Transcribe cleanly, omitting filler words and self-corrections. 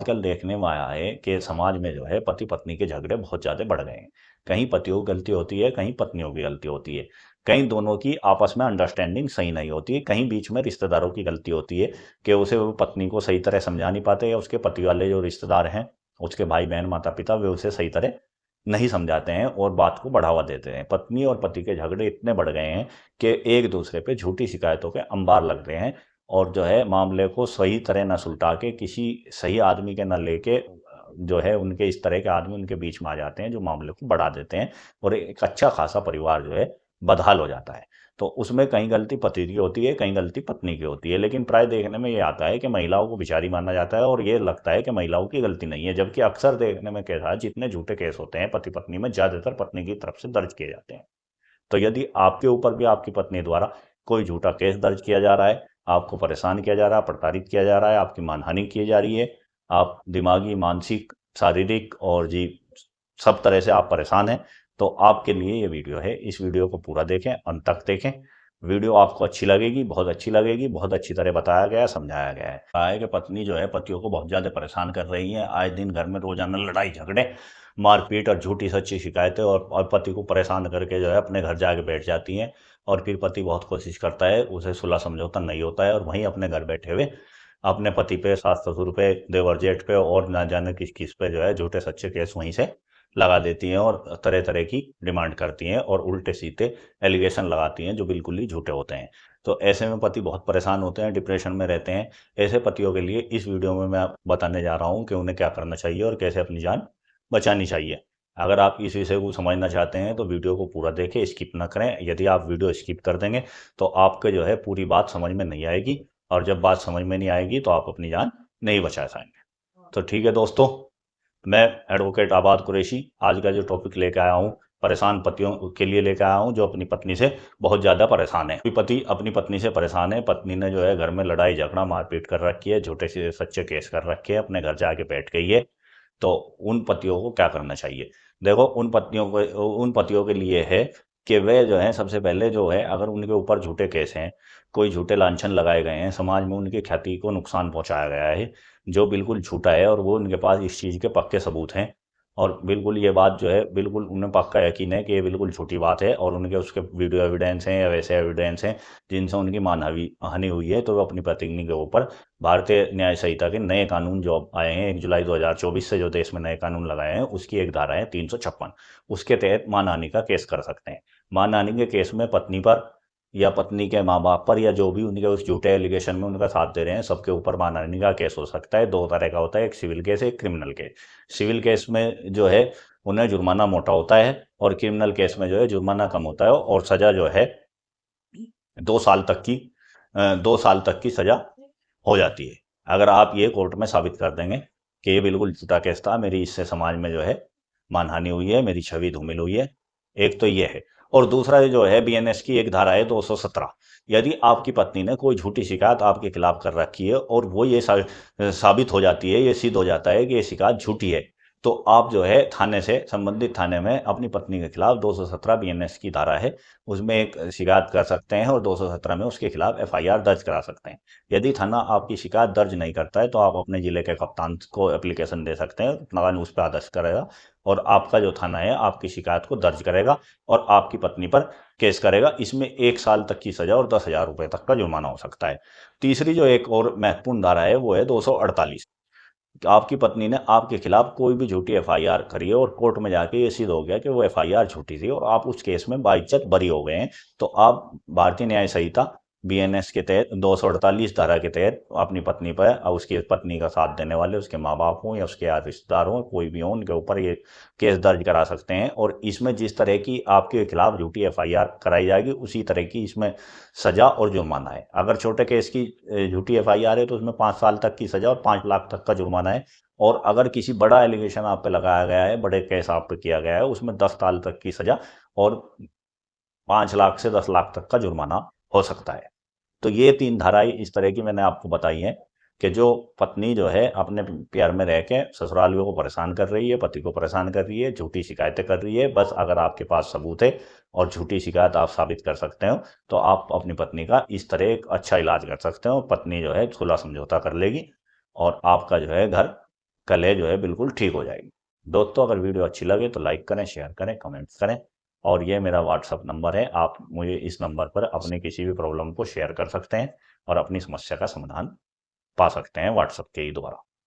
आजकल देखने में आया है कि समाज में जो है पति पत्नी के झगड़े बहुत ज़्यादा बढ़ गए हैं। कहीं पतियों की गलती होती है, कहीं पत्नियों की गलती होती है। कहीं दोनों की आपस में अंडरस्टैंडिंग सही नहीं होती है, कहीं बीच में रिश्तेदारों की गलती होती है कि उसे वो पत्नी को सही तरह समझा नहीं पाते या उसके पति वाले जो रिश्तेदार हैं, उसके भाई बहन माता पिता वे उसे सही तरह नहीं समझाते हैं और बात को बढ़ावा देते हैं। पत्नी और पति के झगड़े इतने बढ़ गए हैं कि एक दूसरे पे झूठी शिकायतों के अंबार लग रहे हैं और जो है मामले को सही तरह न सुलटा के किसी सही आदमी के न लेके जो है उनके इस तरह के आदमी उनके बीच में आ जाते हैं जो मामले को बढ़ा देते हैं और एक अच्छा खासा परिवार जो है बदहाल हो जाता है। तो उसमें कहीं गलती पति की होती है, कहीं गलती पत्नी की होती है, लेकिन प्राय देखने में ये आता है कि महिलाओं को बेचारी माना जाता है और ये लगता है कि महिलाओं की गलती नहीं है, जबकि अक्सर देखने में कैसा है, जितने झूठे केस होते हैं पति पत्नी में ज्यादातर पत्नी की तरफ से दर्ज किए जाते हैं। तो यदि आपके ऊपर भी आपकी पत्नी द्वारा कोई झूठा केस दर्ज किया जा रहा है, आपको परेशान किया जा रहा है, प्रताड़ित किया जा रहा है, आपकी मानहानि की जा रही है, आप दिमागी, मानसिक, शारीरिक और जी सब तरह से आप परेशान हैं, तो आपके लिए ये वीडियो है। इस वीडियो को पूरा देखें, अंत तक देखें। वीडियो आपको अच्छी लगेगी, बहुत अच्छी लगेगी, बहुत अच्छी तरह बताया गया है, समझाया गया है। कहा है कि पत्नी जो है पतियों को बहुत ज़्यादा परेशान कर रही है, आए दिन घर में रोजाना लड़ाई झगड़े, मारपीट और झूठी सच्ची शिकायतें और पति को परेशान करके जो है अपने घर जाके बैठ जाती हैं और फिर पति बहुत कोशिश करता है, उसे सुलह समझौता नहीं होता है और वहीं अपने घर बैठे हुए अपने पति पे, सास ससुर पे, देवर जेठ पे और ना जाने किस किस पे जो है झूठे सच्चे केस वहीं से लगा देती हैं और तरह तरह की डिमांड करती हैं और उल्टे सीधे एलिगेशन लगाती हैं जो बिल्कुल ही झूठे होते हैं। तो ऐसे में पति बहुत परेशान होते हैं, डिप्रेशन में रहते हैं। ऐसे पतियों के लिए इस वीडियो में मैं बताने जा रहा हूँ कि उन्हें क्या करना चाहिए और कैसे अपनी जान बचानी चाहिए। अगर आप इस विषय को समझना चाहते हैं तो वीडियो को पूरा देखें, स्किप ना करें। यदि आप वीडियो स्किप कर देंगे तो आपके जो है पूरी बात समझ में नहीं आएगी और जब बात समझ में नहीं आएगी तो आप अपनी जान नहीं बचा पाएंगे। तो ठीक है दोस्तों, मैं एडवोकेट आबाद कुरैशी आज का जो टॉपिक लेकर आया हूँ, परेशान पतियों के लिए लेकर आया हूँ जो अपनी पत्नी से बहुत ज़्यादा परेशान है। कोई पति अपनी पत्नी से परेशान है, पत्नी ने जो है घर में लड़ाई झगड़ा मारपीट कर रखी है, झूठे से सच्चे केस कर रखे हैं, अपने घर जाके बैठ गई है, तो उन पतियों को क्या करना चाहिए? देखो, उन पतियों के लिए है कि वे जो है सबसे पहले जो है अगर उनके ऊपर झूठे केस हैं, कोई झूठे लांछन लगाए गए हैं, समाज में उनकी ख्याति को नुकसान पहुंचाया गया है जो बिल्कुल झूठा है और वो उनके पास इस चीज़ के पक्के सबूत हैं और बिल्कुल ये बात जो है बिल्कुल उन्हें पक्का यकीन है कि ये बिल्कुल झूठी बात है और उनके उसके वीडियो एविडेंस हैं या वैसे एविडेंस हैं जिनसे उनकी मानहानि हानि हुई है, तो वो अपनी पत्नी के ऊपर भारतीय न्याय संहिता के नए कानून जो आए हैं 1 जुलाई 2024 से जो देश में नए कानून लगाए हैं उसकी एक धारा है 356, उसके तहत मानहानि का केस कर सकते हैं। मानहानि के केस में पत्नी पर या पत्नी के माँ बाप पर या जो भी उनके उस झूठे एलिगेशन में उनका साथ दे रहे हैं सबके ऊपर मानहानि का केस हो सकता है। 2 तरह का होता है, एक सिविल केस, एक क्रिमिनल केस। सिविल केस में जो है उन्हें जुर्माना मोटा होता है और क्रिमिनल केस में जो है जुर्माना कम होता है और सजा जो है 2 साल तक की 2 साल तक की सजा हो जाती है। अगर आप ये कोर्ट में साबित कर देंगे कि ये बिल्कुल झूठा केस था, मेरी इससे समाज में जो है मानहानि हुई है, मेरी छवि धूमिल हुई है, एक तो ये है। और दूसरा जो है बीएनएस की एक धारा है 217। यदि आपकी पत्नी ने कोई झूठी शिकायत आपके खिलाफ कर रखी है और वो ये साबित हो जाती है, ये सिद्ध हो जाता है कि ये शिकायत झूठी है, तो आप जो है थाने से संबंधित थाने में अपनी पत्नी के खिलाफ 217 बीएनएस की धारा है उसमें एक शिकायत कर सकते हैं और 217 में उसके खिलाफ एफआईआर दर्ज करा सकते हैं। यदि थाना आपकी शिकायत दर्ज नहीं करता है तो आप अपने जिले के कप्तान को एप्लीकेशन दे सकते हैं, थाना उस पर आदेश करेगा और आपका जो थाना है आपकी शिकायत को दर्ज करेगा और आपकी पत्नी पर केस करेगा। इसमें 1 साल तक की सजा और 10,000 रुपए तक का जुर्माना हो सकता है। तीसरी जो एक और महत्वपूर्ण धारा है वो है 248। आपकी पत्नी ने आपके खिलाफ कोई भी झूठी एफआईआर करी है और कोर्ट में जाके ये सिद्ध हो गया कि वो एफआईआर झूठी थी और आप उस केस में बाइज्जत बरी हो गए हैं, तो आप भारतीय न्याय संहिता बीएनएस के तहत 248 धारा के तहत अपनी पत्नी पर और उसकी पत्नी का साथ देने वाले उसके माँ बाप हों या उसके रिश्तेदार हों, कोई भी हो, उनके ऊपर ये केस दर्ज करा सकते हैं और इसमें जिस तरह की आपके खिलाफ झूठी एफआईआर कराई जाएगी उसी तरह की इसमें सजा और जुर्माना है। अगर छोटे केस की झूठी एफआईआर है तो उसमें 5 साल तक की सजा और 5 लाख तक का जुर्माना है और अगर किसी बड़ा एलिगेशन आप पे लगाया गया है, बड़े केस आप पे किया गया है, उसमें 10 साल तक की सजा और 5 लाख से 10 लाख तक का जुर्माना हो सकता है। तो ये 3 धाराएं इस तरह की मैंने आपको बताई हैं कि जो पत्नी जो है अपने प्यार में रह के ससुरालियों को परेशान कर रही है, पति को परेशान कर रही है, झूठी शिकायतें कर रही है। बस अगर आपके पास सबूत है और झूठी शिकायत आप साबित कर सकते हो तो आप अपनी पत्नी का इस तरह एक अच्छा इलाज कर सकते हो। पत्नी जो है सुलह समझौता कर लेगी और आपका जो है घर कलह जो है बिल्कुल ठीक हो जाएगी। दोस्तों, अगर वीडियो अच्छी लगे तो लाइक करें, शेयर करें, कमेंट्स करें। और ये मेरा व्हाट्सअप नंबर है, आप मुझे इस नंबर पर अपनी किसी भी प्रॉब्लम को शेयर कर सकते हैं और अपनी समस्या का समाधान पा सकते हैं व्हाट्सएप के ही द्वारा।